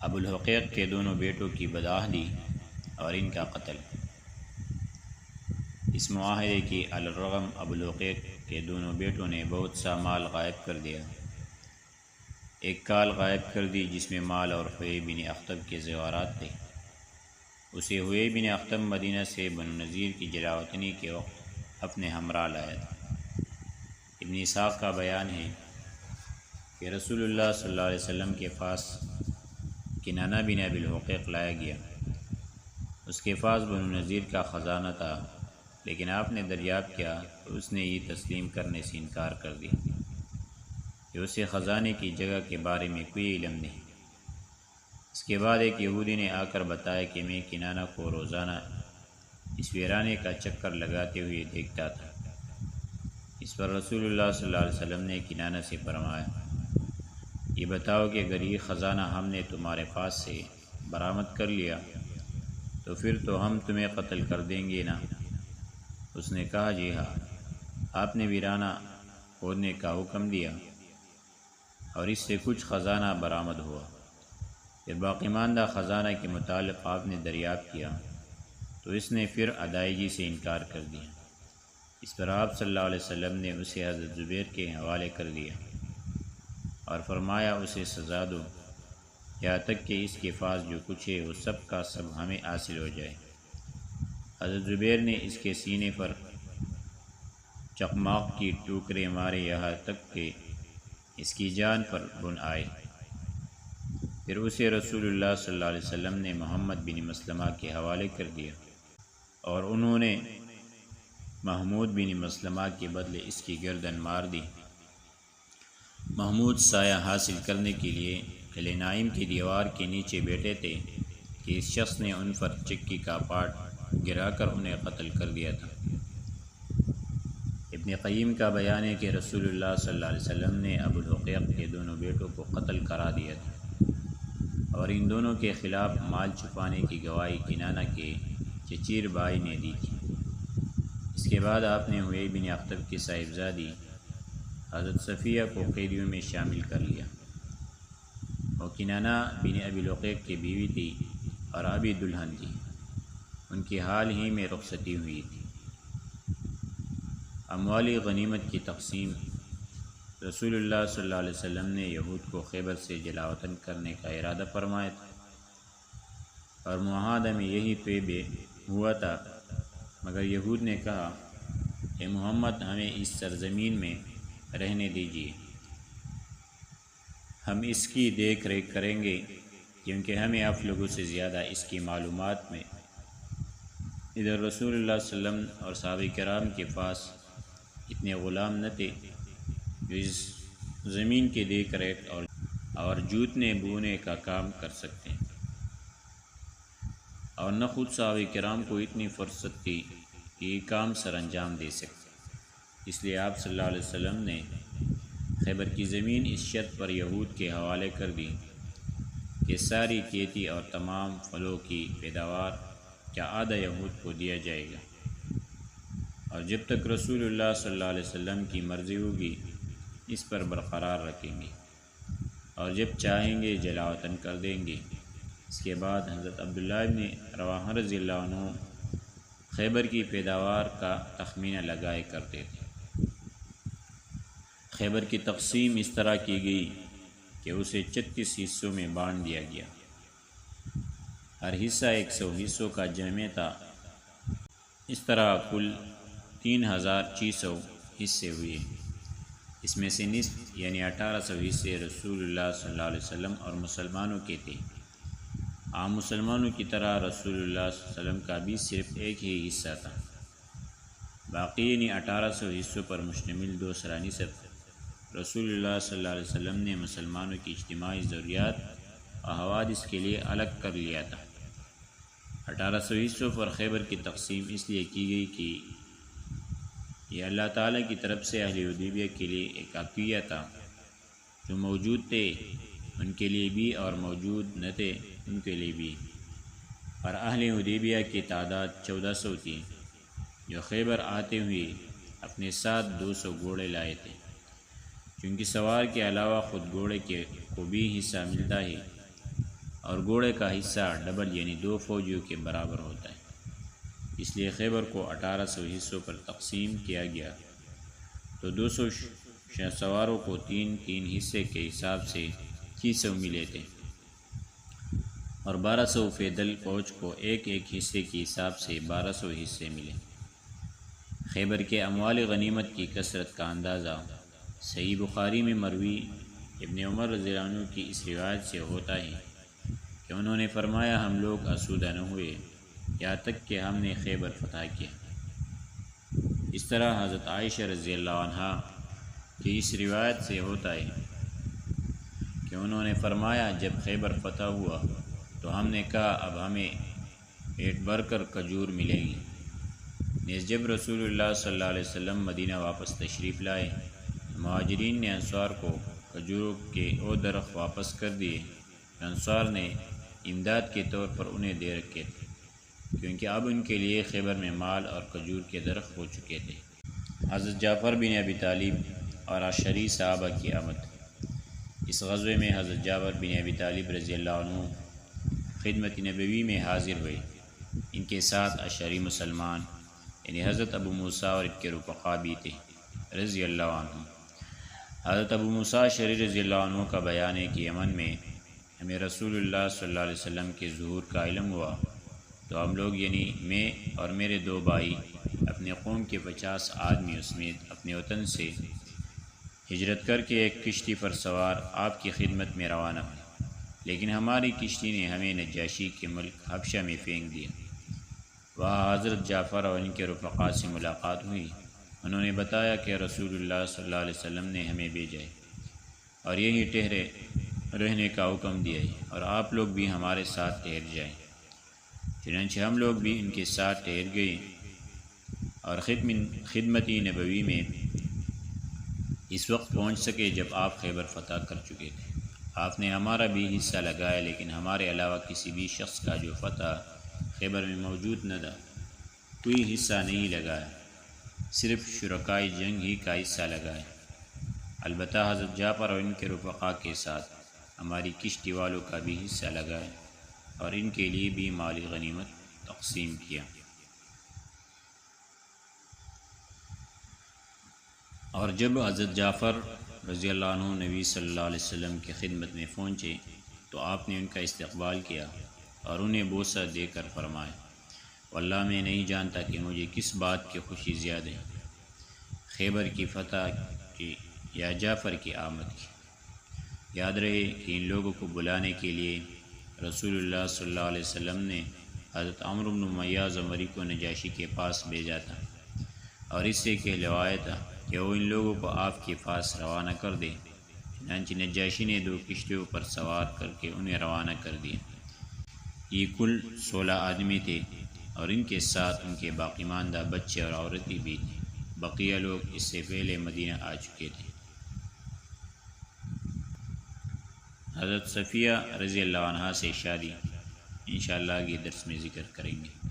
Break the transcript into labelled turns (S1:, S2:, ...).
S1: ابو الحقیق کے دونوں بیٹوں کی بداہلی اور ان کا قتل۔ اس معاہدے کی الرغم ابو الحقیق کے دونوں بیٹوں نے بہت سا مال غائب کر دیا۔ ایک کال غائب کر دی جس میں مال اور حویی بن اخطب کے زیورات تھے۔ اسے حویی بن اخطب مدینہ سے بنو نذیر کی جلاوطنی کے وقت اپنے ہمراہ لایا تھا۔ ابن اسحاق کا بیان ہے کہ رسول اللہ صلی اللہ علیہ وسلم کے پاس کنانہ بن ابی الحقیق لایا گیا۔ اس کے پاس بنو نذیر کا خزانہ تھا، لیکن آپ نے دریافت کیا تو اس نے یہ تسلیم کرنے سے انکار کر دیا کہ اسے خزانے کی جگہ کے بارے میں کوئی علم نہیں۔ اس کے بعد ایک یہودی نے آ کر بتایا کہ میں کنانہ کو روزانہ اس ویرانے کا چکر لگاتے ہوئے دیکھتا تھا۔ اس پر رسول اللہ صلی اللہ علیہ وسلم نے کنانہ سے فرمایا، یہ بتاؤ کہ اگر یہ خزانہ ہم نے تمہارے پاس سے برآمد کر لیا تو پھر تو ہم تمہیں قتل کر دیں گے نا؟ اس نے کہا، جی ہاں۔ آپ نے ویرانہ کھودنے کا حکم دیا اور اس سے کچھ خزانہ برآمد ہوا۔ پھر باقی ماندہ خزانہ کے متعلق آپ نے دریافت کیا تو اس نے پھر ادائیگی سے انکار کر دیا۔ اس پر آپ صلی اللہ علیہ وسلم نے اسے حضرت زبیر کے حوالے کر دیا اور فرمایا، اسے سزا دو یہاں تک کہ اس کے پاس جو کچھ ہے وہ سب کا سب ہمیں حاصل ہو جائے۔ حضرت زبیر نے اس کے سینے پر چقماق کی ٹوکرے مارے یہاں تک کہ اس کی جان پر بن آئے۔ پھر اسے رسول اللہ صلی اللہ علیہ وسلم نے محمد بن مسلمہ کے حوالے کر دیا اور انہوں نے محمود بن مسلمہ کے بدلے اس کی گردن مار دی۔ محمود سایہ حاصل کرنے کے لیے قلعہ نعیم کی دیوار کے نیچے بیٹھے تھے کہ اس شخص نے ان پر چکی کا پاٹ گرا کر انہیں قتل کر دیا تھا۔ ابن قیم کا بیان ہے کہ رسول اللہ صلی اللہ علیہ وسلم نے ابو الحقیق کے دونوں بیٹوں کو قتل کرا دیا تھا اور ان دونوں کے خلاف مال چھپانے کی گواہی کنانہ کے چچیر بھائی نے دی تھی۔ اس کے بعد آپ نے حویی بن اخطب کی صاحبزادی حضرت صفیہ کو قیدیوں میں شامل کر لیا۔ وہ کنانہ بن ابی الحقیق کی بیوی تھی اور ابھی دلہن تھی۔ ان کی حال ہی میں رخصتی ہوئی تھی۔ اموال غنیمت کی تقسیم۔ رسول اللہ صلی اللہ علیہ وسلم نے یہود کو خیبر سے جلاوطن کرنے کا ارادہ فرمایا تھا اور معاہدہ میں یہی طے ہوا تھا، مگر یہود نے کہا، اے محمد، ہمیں اس سرزمین میں رہنے دیجیے، ہم اس کی دیکھ ریکھ کریں گے، کیونکہ ہمیں آپ لوگوں سے زیادہ اس کی معلومات میں۔ ادھر رسول اللہ صلی اللہ علیہ وسلم اور صحابہ کرام کے پاس اتنے غلام نہ تھے جو اس زمین کی دیکھ ریکھ اور جوتنے بونے کا کام کر سکتے ہیں، اور نہ خود صحابہ کرام کو اتنی فرصت تھی کہ یہ کام سر انجام دے سکتے۔ اس لیے آپ صلی اللہ علیہ وسلم نے خیبر کی زمین اس شرط پر یہود کے حوالے کر دی کہ ساری کھیتی اور تمام پھلوں کی پیداوار کا آدھا یہود کو دیا جائے گا، اور جب تک رسول اللہ صلی اللہ علیہ وسلم کی مرضی ہوگی اس پر برقرار رکھیں گے، اور جب چاہیں گے جلاوطن کر دیں گے۔ اس کے بعد حضرت عبداللہ بن رواحہ رضی اللہ عنہ خیبر کی پیداوار کا تخمینہ لگائے کرتے تھے۔ خیبر کی تقسیم اس طرح کی گئی کہ اسے 36 حصوں میں بانٹ دیا گیا، ہر حصہ 100 حصوں کا جمع تھا۔ اس طرح کل 3600 حصے ہوئے۔ اس میں سے نصف یعنی 1800 حصے رسول اللہ صلی اللہ علیہ وسلم اور مسلمانوں کے تھے۔ عام مسلمانوں کی طرح رسول اللہ صلی اللہ علیہ وسلم کا بھی صرف ایک ہی حصہ تھا۔ باقی یعنی 1800 حصوں پر مشتمل دوسرا نصف رسول اللہ صلی اللہ علیہ وسلم نے مسلمانوں کی اجتماعی ضروریات اور حوادث کے لیے الگ کر لیا تھا۔ 1800 حصوں پر خیبر کی تقسیم اس لیے کی گئی کہ یہ اللہ تعالیٰ کی طرف سے اہل حدیبیہ کے لیے ایک عطیہ تھا۔ جو موجود تھے ان کے لیے بھی اور موجود نہ تھے ان کے لیے بھی، اور اہل حدیبیہ کی تعداد 1400 تھی، جو خیبر آتے ہوئے اپنے ساتھ 200 گھوڑے لائے تھے، چونکہ سوار کے علاوہ خود گھوڑے کو بھی حصہ ملتا ہے، اور گھوڑے کا حصہ ڈبل یعنی 2 فوجیوں کے برابر ہوتا ہے، اس لیے خیبر کو 1800 حصوں پر تقسیم کیا گیا، تو 200 شہ سواروں کو 3 حصے کے حساب سے 600 ملے تھے، اور 1200 پیدل فوج کو ایک حصے کے حساب سے 1200 حصے ملے۔ خیبر کے اموال غنیمت کی کثرت کا اندازہ صحیح بخاری میں مروی ابن عمر رضی اللہ عنہ کی اس روایت سے ہوتا ہے کہ انہوں نے فرمایا ہم لوگ آسودہ نہ ہوئے یہاں تک کہ ہم نے خیبر فتح کیا۔ اس طرح حضرت عائشہ رضی اللہ عنہا کی اس روایت سے ہوتا ہے کہ انہوں نے فرمایا جب خیبر فتح ہوا تو ہم نے کہا اب ہمیں پیٹ بھر کر کھجور ملے گی۔ نیز جب رسول اللہ صلی اللہ علیہ وسلم مدینہ واپس تشریف لائے، مہاجرین نے انصار کو کھجوروں کے وہ درخت واپس کر دیے، انصار نے امداد کے طور پر انہیں دے رکھے تھے، کیونکہ اب ان کے لیے خیبر میں مال اور کھجور کے درخت ہو چکے تھے۔ حضرت جعفر بن ابی طالب اور عشری صحابہ کی آمد۔ اس غزوے میں حضرت جعفر بن ابی طالب رضی اللہ عنہ خدمت نبوی میں حاضر ہوئے، ان کے ساتھ عشری مسلمان یعنی حضرت ابو موسیٰ اور ان کے رفقا بھی تھے رضی اللہ عنہ۔ حضرت ابو موسیٰ عشری رضی اللہ عنہ کا بیان ہے کہ یمن میں ہمیں رسول اللہ صلی اللہ علیہ وسلم کے ظہور کا علم ہوا تو ہم لوگ یعنی میں اور میرے 2 بھائی اپنے قوم کے 50 آدمیوں سمیت اپنے وطن سے ہجرت کر کے ایک کشتی پر سوار آپ کی خدمت میں روانہ ہوئے، لیکن ہماری کشتی نے ہمیں نجاشی کے ملک حبشہ میں پھینک دیا۔ وہاں حضرت جعفر اور ان کے رفقا سے ملاقات ہوئی، انہوں نے بتایا کہ رسول اللہ صلی اللہ علیہ وسلم نے ہمیں بھیجا ہے اور یہی ٹھہرے رہنے کا حکم دیا ہے، اور آپ لوگ بھی ہمارے ساتھ ٹھہر جائیں۔ چنانچہ ہم لوگ بھی ان کے ساتھ ٹھہر گئے اور خدمت نبوی میں اس وقت پہنچ سکے جب آپ خیبر فتح کر چکے تھے۔ آپ نے ہمارا بھی حصہ لگایا، لیکن ہمارے علاوہ کسی بھی شخص کا جو فتح خیبر میں موجود نہ تھا کوئی حصہ نہیں لگایا، صرف شرکائے جنگ ہی کا حصہ لگایا۔ البتہ حضرت جعفر اور ان کے رفقا کے ساتھ ہماری کشتی والوں کا بھی حصہ لگایا اور ان کے لیے بھی مالی غنیمت تقسیم کیا۔ اور جب حضرت جعفر رضی اللہ عنہ نبی صلی اللہ علیہ وسلم کی خدمت میں پہنچے تو آپ نے ان کا استقبال کیا اور انہیں بوسہ دے کر فرمایا واللہ میں نہیں جانتا کہ مجھے کس بات کی خوشی زیادہ ہے، خیبر کی فتح کی یا جعفر کی آمد کی۔ یاد رہے کہ ان لوگوں کو بلانے کے لیے رسول اللہ صلی اللہ علیہ وسلم نے حضرت عمرو بن امیہ زمری کو نجاشی کے پاس بھیجا تھا اور اس سے کہلوایا تھا کہ وہ ان لوگوں کو آپ کے پاس روانہ کر دے۔ چنانچہ نجاشی نے 2 کشتیوں پر سوار کر کے انہیں روانہ کر دیا۔ یہ کل 16 آدمی تھے اور ان کے ساتھ ان کے باقی ماندہ بچے اور عورتیں بھی تھیں، بقیہ لوگ اس سے پہلے مدینہ آ چکے تھے۔ حضرت صفیہ رضی اللہ عنہا سے شادی انشاءاللہ آگے درس میں ذکر کریں گے۔